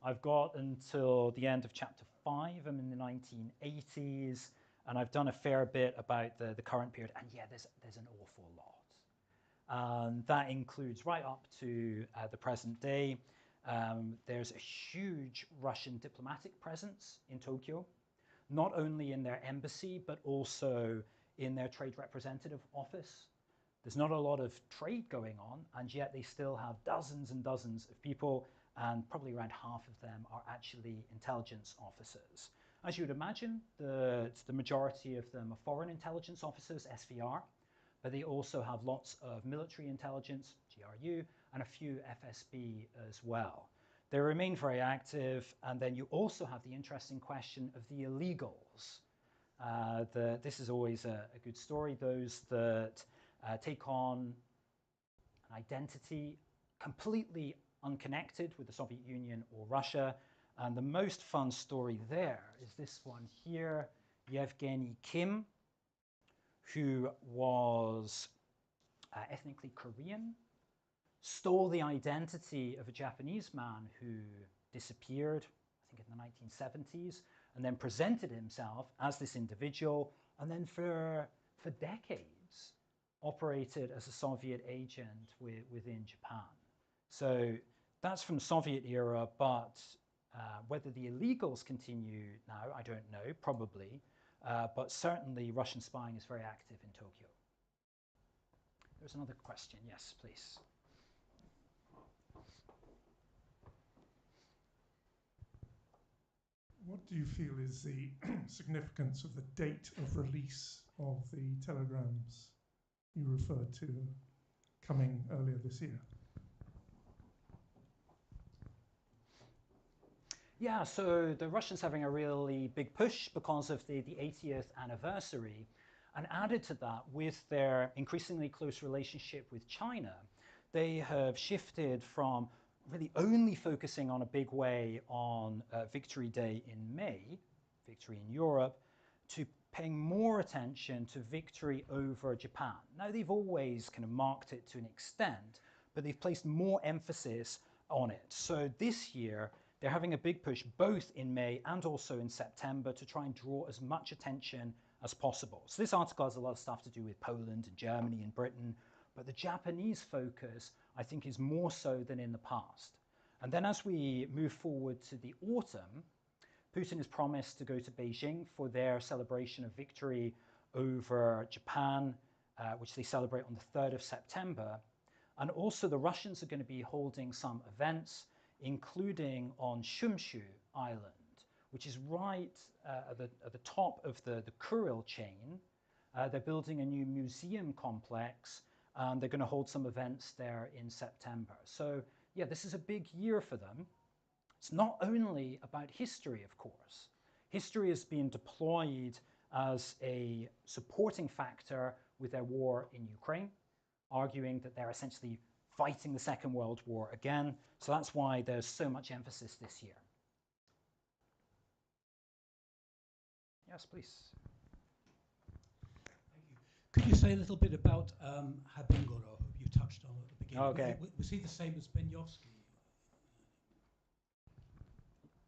B: I've got until the end of chapter 5. I'm in the 1980s, and I've done a fair bit about the current period. And yeah, there's an awful lot. That includes right up to the present day. There's a huge Russian diplomatic presence in Tokyo, not only in their embassy, but also in their trade representative office. There's not a lot of trade going on, and yet they still have dozens and dozens of people, and probably around half of them are actually intelligence officers. As you would imagine, the majority of them are foreign intelligence officers, SVR, but they also have lots of military intelligence, GRU, and a few FSB as well. They remain very active, and then you also have the interesting question of the illegals. This is always a good story, those that take on an identity completely unconnected with the Soviet Union or Russia. And the most fun story there is this one here, Yevgeny Kim, who was ethnically Korean, stole the identity of a Japanese man who disappeared, I think in the 1970s, and then presented himself as this individual, and then for decades operated as a Soviet agent within Japan. So that's from Soviet era, but whether the illegals continue now, I don't know, probably, but certainly Russian spying is very active in Tokyo. There's another question. Yes, please.
H: What do you feel is the significance of the date of release of the telegrams you referred to coming earlier this year?
B: Yeah, so the Russians having a really big push because of the 80th anniversary, and added to that with their increasingly close relationship with China, they have shifted from really only focusing on a big way on Victory Day in May, victory in Europe, to paying more attention to victory over Japan. Now, they've always kind of marked it to an extent, but they've placed more emphasis on it. So this year, they're having a big push both in May and also in September to try and draw as much attention as possible. So this article has a lot of stuff to do with Poland and Germany and Britain, but the Japanese focus, I think, is more so than in the past. And then as we move forward to the autumn, Putin has promised to go to Beijing for their celebration of victory over Japan, which they celebrate on the 3rd of September. And also the Russians are going to be holding some events, including on Shumshu Island, which is right at the top of the Kuril chain. They're building a new museum complex, and they're going to hold some events there in September. So yeah, this is a big year for them. It's not only about history, of course. History is being deployed as a supporting factor with their war in Ukraine, arguing that they're essentially fighting the Second World War again. So that's why there's so much emphasis this year. Yes, please.
I: Thank you. Could you say a little bit about Habengoro, who you touched on at the beginning?
B: Okay.
I: Was he the same as Benyovsky?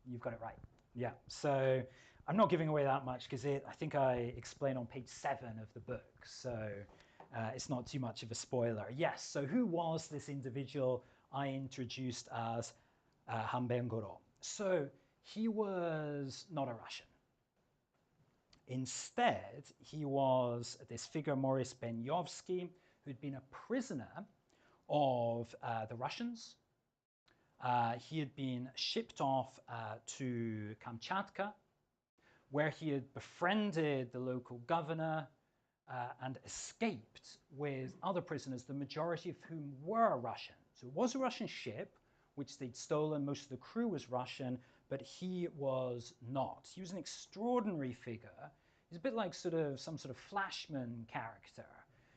B: You've got it right. Yeah. So I'm not giving away that much because I think I explain on page 7 of the book. So it's not too much of a spoiler. Yes. So who was this individual I introduced as Habengoro? So he was not a Russian. Instead, he was this figure, Maurice Benyovsky, who'd been a prisoner of the Russians. He had been shipped off to Kamchatka, where he had befriended the local governor and escaped with other prisoners, the majority of whom were Russian. So it was a Russian ship, which they'd stolen. Most of the crew was Russian, but he was not. He was an extraordinary figure. He's a bit like some sort of Flashman character.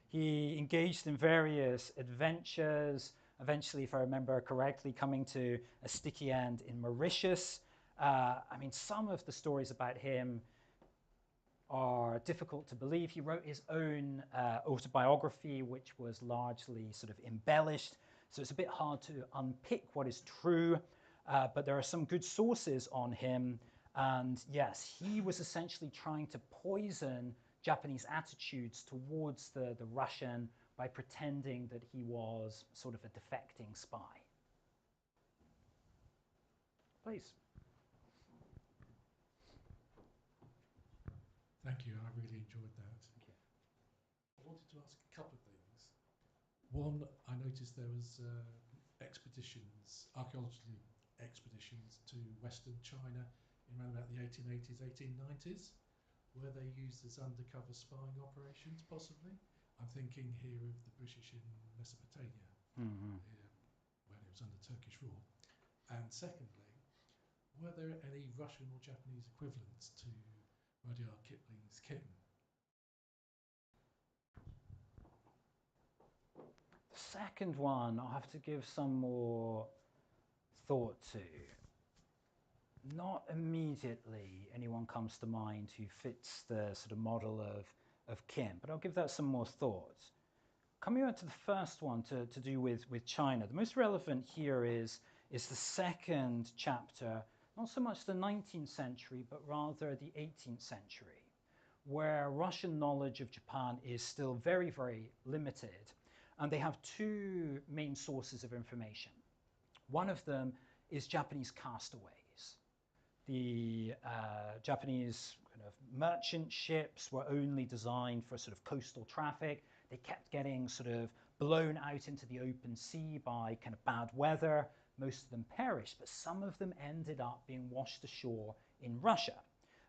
B: He engaged in various adventures, eventually, if I remember correctly, coming to a sticky end in Mauritius. I mean, some of the stories about him are difficult to believe. He wrote his own autobiography, which was largely sort of embellished. So it's a bit hard to unpick what is true, but there are some good sources on him. And yes, he was essentially trying to poison Japanese attitudes towards the Russian by pretending that he was sort of a defecting spy. Please.
J: Thank you. I really enjoyed that.
B: Thank you.
J: I wanted to ask a couple of things. One, I noticed there was expeditions, archaeological expeditions to Western China in around about the 1880s, 1890s. Were they used as undercover spying operations, possibly? I'm thinking here of the British in Mesopotamia, when it was under Turkish rule. And secondly, were there any Russian or Japanese equivalents to Rudyard Kipling's Kitten?
B: The second one, I'll have to give some more thought to. Not immediately anyone comes to mind who fits the sort of model of Kim, but I'll give that some more thought. Coming back to the first one to do with China, the most relevant here is the second chapter, not so much the 19th century, but rather the 18th century, where Russian knowledge of Japan is still very, very limited. And they have two main sources of information. One of them is Japanese castaways. The Japanese kind of merchant ships were only designed for sort of coastal traffic. They kept getting sort of blown out into the open sea by kind of bad weather. Most of them perished, but some of them ended up being washed ashore in Russia.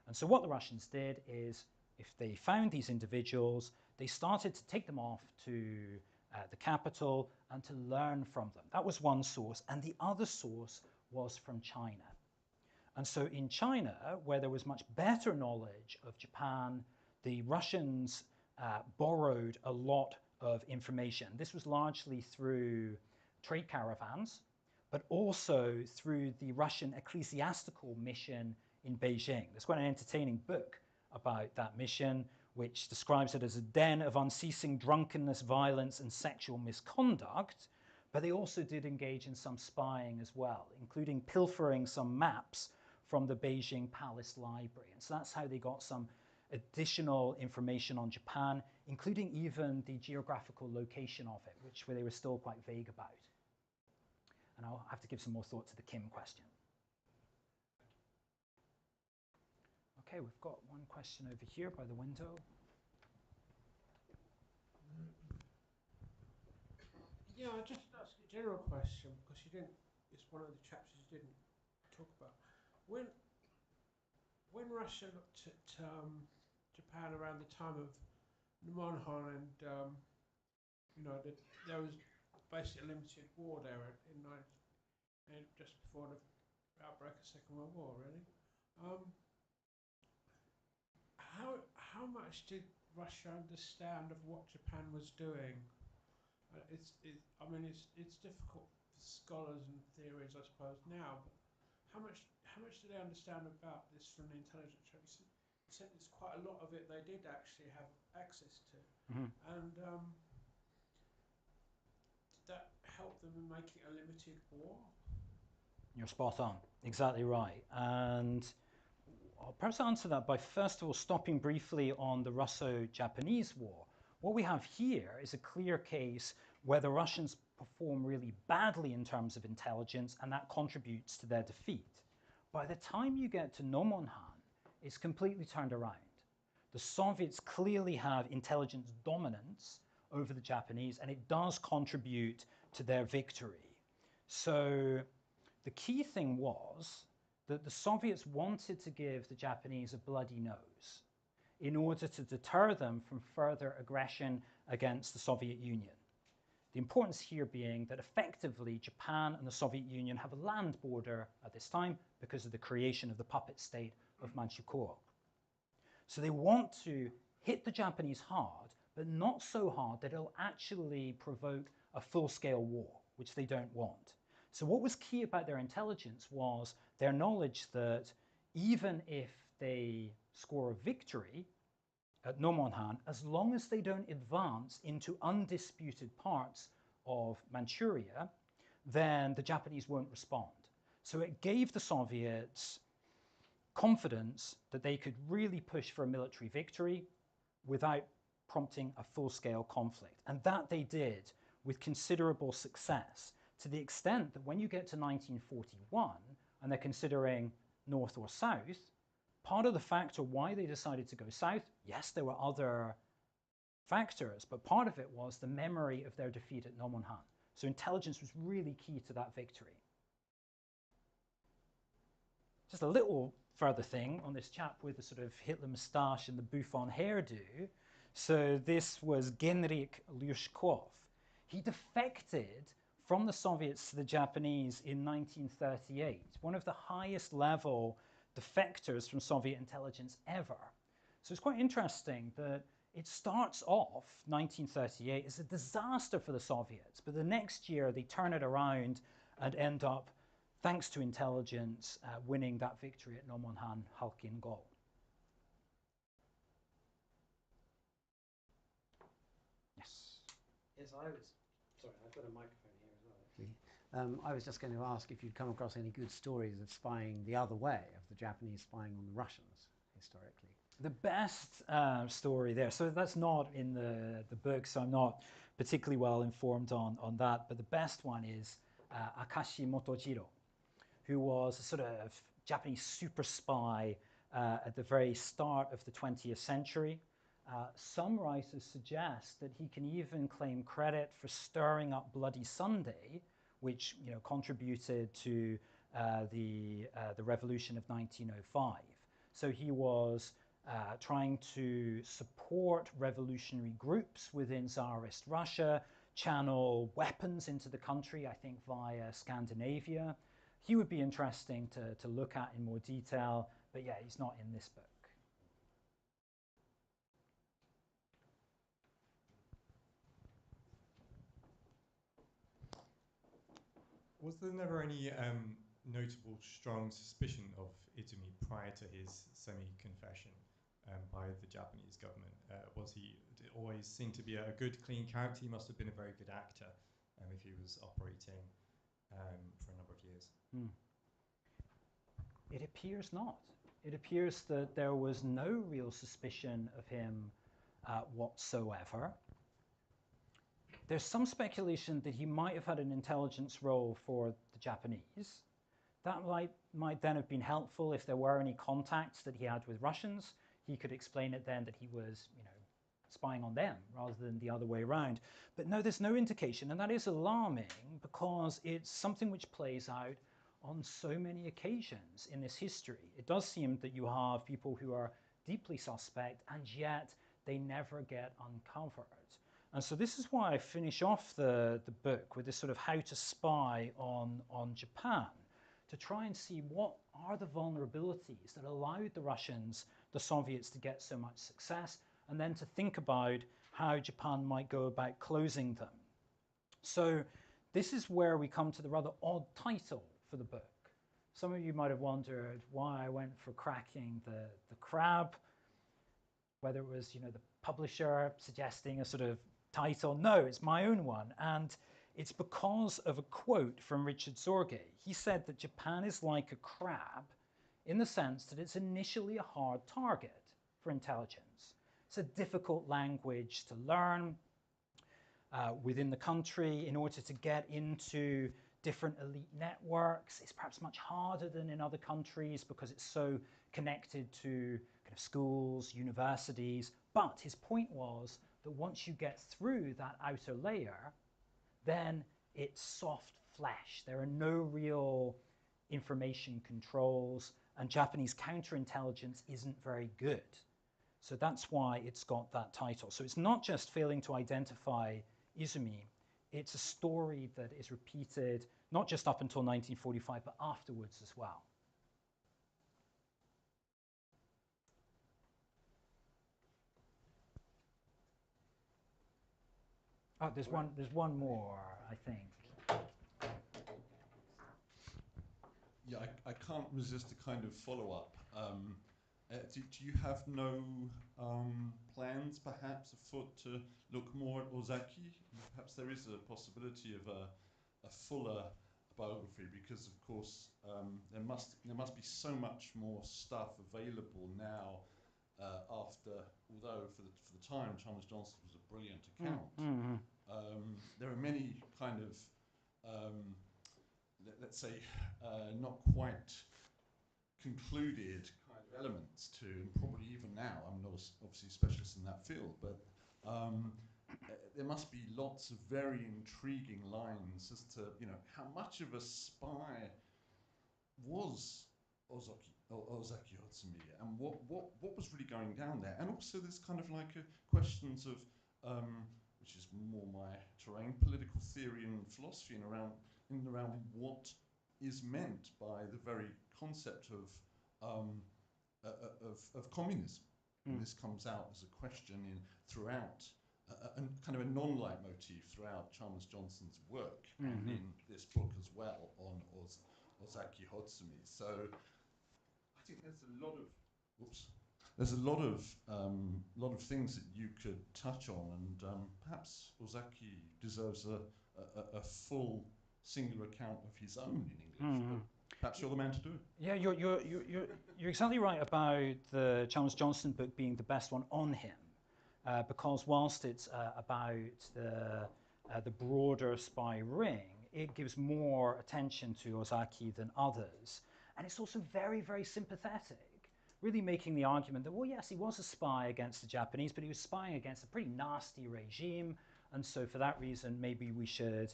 B: And so what the Russians did is, if they found these individuals, they started to take them off to the capital and to learn from them. That was one source. And the other source was from China. And so in China, where there was much better knowledge of Japan, the Russians borrowed a lot of information. This was largely through trade caravans, but also through the Russian ecclesiastical mission in Beijing. There's quite an entertaining book about that mission, which describes it as a den of unceasing drunkenness, violence, and sexual misconduct. But they also did engage in some spying as well, including pilfering some maps from the Beijing Palace Library. And so that's how they got some additional information on Japan, including even the geographical location of it, which they were still quite vague about. And I'll have to give some more thought to the Kim question. Okay, we've got one question over here by the window.
K: Yeah, I'll just ask a general question because it's one of the chapters you didn't talk about. When Russia looked at Japan around the time of Nomonhan and there was basically a limited war there and just before the outbreak of the Second World War, really. How much did Russia understand of what Japan was doing? It's difficult for scholars and theories, I suppose, now. But how much do they understand about this from the intelligence? You said there's quite a lot of it they did actually have access to, and did that help them in making a limited war?
B: You're spot on, exactly right. And I'll perhaps answer that by first of all stopping briefly on the Russo-Japanese War. What we have here is a clear case where the Russians perform really badly in terms of intelligence, and that contributes to their defeat. By the time you get to Nomonhan, it's completely turned around. The Soviets clearly have intelligence dominance over the Japanese, and it does contribute to their victory. So the key thing was that the Soviets wanted to give the Japanese a bloody nose in order to deter them from further aggression against the Soviet Union. The importance here being that effectively Japan and the Soviet Union have a land border at this time because of the creation of the puppet state of Manchukuo. So they want to hit the Japanese hard, but not so hard that it'll actually provoke a full-scale war, which they don't want. So what was key about their intelligence was their knowledge that even if they score a victory at Nomonhan, as long as they don't advance into undisputed parts of Manchuria, then the Japanese won't respond. So it gave the Soviets confidence that they could really push for a military victory without prompting a full-scale conflict. And that they did with considerable success, to the extent that when you get to 1941 and they're considering north or south, part of the factor why they decided to go south, yes, there were other factors, but part of it was the memory of their defeat at Nomonhan. So intelligence was really key to that victory. Just a little further thing on this chap with the sort of Hitler moustache and the bouffant hairdo. So this was Genrik Lyushkov. He defected from the Soviets to the Japanese in 1938, one of the highest level defectors from Soviet intelligence ever. So it's quite interesting that it starts off, 1938, as a disaster for the Soviets, but the next year they turn it around and end up, thanks to intelligence, winning that victory at Nomonhan, Halkin-go. Yes?
A: Yes, sorry, I've got a microphone here as well, actually. I was just going to ask if you'd come across any good stories of spying the other way, of the Japanese spying on the Russians, historically.
B: The best story there, so that's not in the book, so I'm not particularly well informed on that, but the best one is Akashi Motojiro, who was a sort of Japanese super spy at the very start of the 20th century. Some writers suggest that he can even claim credit for stirring up Bloody Sunday, which contributed to the revolution of 1905. So he was trying to support revolutionary groups within Tsarist Russia, channel weapons into the country, I think via Scandinavia. He would be interesting to look at in more detail, but yeah, he's not in this book.
L: Was there never any notable strong suspicion of Izumi prior to his semi-confession by the Japanese government? Did it always seem to be a good, clean character? He must have been a very good actor. if he was operating for a number of years?
B: It appears not. It appears that there was no real suspicion of him whatsoever. There's some speculation that he might have had an intelligence role for the Japanese. That might then have been helpful if there were any contacts that he had with Russians. He could explain it then that he was, spying on them rather than the other way around. But no, there's no indication, and that is alarming because it's something which plays out on so many occasions in this history. It does seem that you have people who are deeply suspect, and yet they never get uncovered. And so this is why I finish off the book with this sort of how to spy on Japan, to try and see what are the vulnerabilities that allowed the Russians, the Soviets, to get so much success, and then to think about how Japan might go about closing them. So this is where we come to the rather odd title for the book. Some of you might have wondered why I went for cracking the crab, whether it was, the publisher suggesting a sort of title. No, it's my own one. And it's because of a quote from Richard Zorge. He said that Japan is like a crab in the sense that it's initially a hard target for intelligence. It's a difficult language to learn within the country in order to get into different elite networks. It's perhaps much harder than in other countries because it's so connected to kind of schools, universities. But his point was that once you get through that outer layer, then it's soft flesh. There are no real information controls, and Japanese counterintelligence isn't very good. So that's why it's got that title. So it's not just failing to identify Izumi, it's a story that is repeated not just up until 1945, but afterwards as well. Oh, there's one more, I think.
E: Yeah, I can't resist a kind of follow-up. Do you have no plans, perhaps, afoot to look more at Ozaki? Perhaps there is a possibility of a fuller biography, because, of course, there must be so much more stuff available now. Although for the time, Chalmers Johnson was a brilliant account. There are many kind of let's say, not quite concluded kind of elements to, and probably even now, I'm not obviously a specialist in that field, but there must be lots of very intriguing lines as to, how much of a spy was Ozaki Hotsumi, and what was really going down there. And also there's kind of like questions of, which is more my terrain, political theory and philosophy, and around what is meant by the very concept of communism. And this comes out as a question throughout, and kind of a non-leitmotif throughout Chalmers Johnson's work, and in this book as well on Ozaki Hotsumi. So I think there's a lot of things that you could touch on, and perhaps Ozaki deserves a full singular account of his own in English. But perhaps you're the man to do it.
B: Yeah, you're exactly right about the Chalmers Johnson book being the best one on him, because whilst it's about the broader spy ring, it gives more attention to Ozaki than others, and it's also very, very sympathetic, really making the argument that, well, yes, he was a spy against the Japanese, but he was spying against a pretty nasty regime, and so for that reason, maybe we should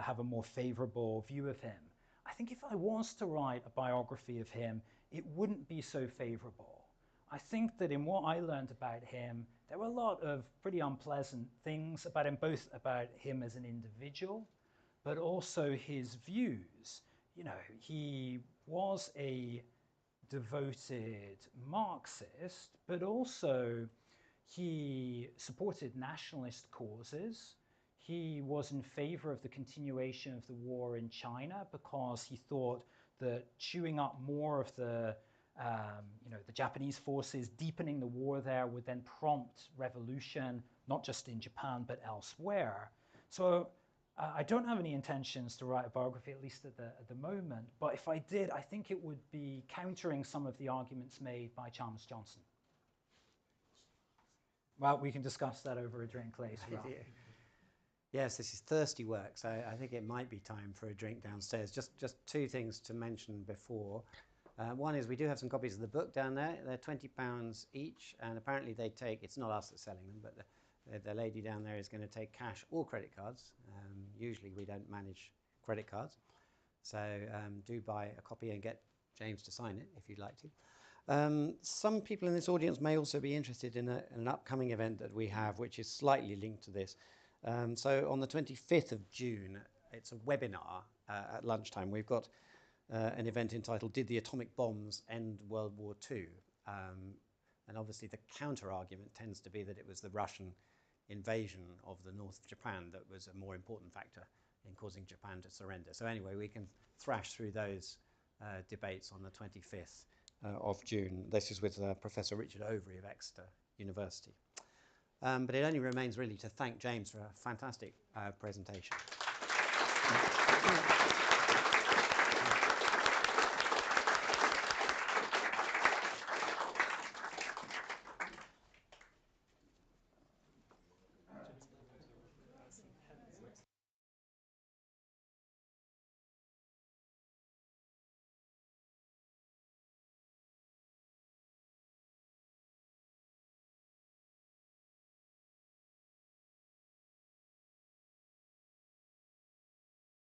B: have a more favorable view of him. I think if I was to write a biography of him, it wouldn't be so favorable. I think that in what I learned about him, there were a lot of pretty unpleasant things about him, both about him as an individual, but also his views. He was a devoted Marxist, but also he supported nationalist causes. He was in favor of the continuation of the war in China because he thought that chewing up more of the Japanese forces, deepening the war there, would then prompt revolution, not just in Japan, but elsewhere. So I don't have any intentions to write a biography, at least at the moment. But if I did, I think it would be countering some of the arguments made by Chalmers Johnson. Well, we can discuss that over a drink later on.
A: Yes, this is thirsty work, so I think it might be time for a drink downstairs. Just two things to mention before. One is we do have some copies of the book down there. They're £20 each, and apparently they take, it's not us that's selling them, but the lady down there is going to take cash or credit cards. Usually we don't manage credit cards, so do buy a copy and get James to sign it if you'd like to. Some people in this audience may also be interested in an upcoming event that we have, which is slightly linked to this. So on the 25th of June, it's a webinar at lunchtime. We've got an event entitled "Did the Atomic Bombs End World War II?" And obviously the counter-argument tends to be that it was the Russian invasion of the north of Japan that was a more important factor in causing Japan to surrender. So anyway, we can thrash through those debates on the 25th of June. This is with Professor Richard Overy of Exeter University. But it only remains really to thank James for a fantastic presentation.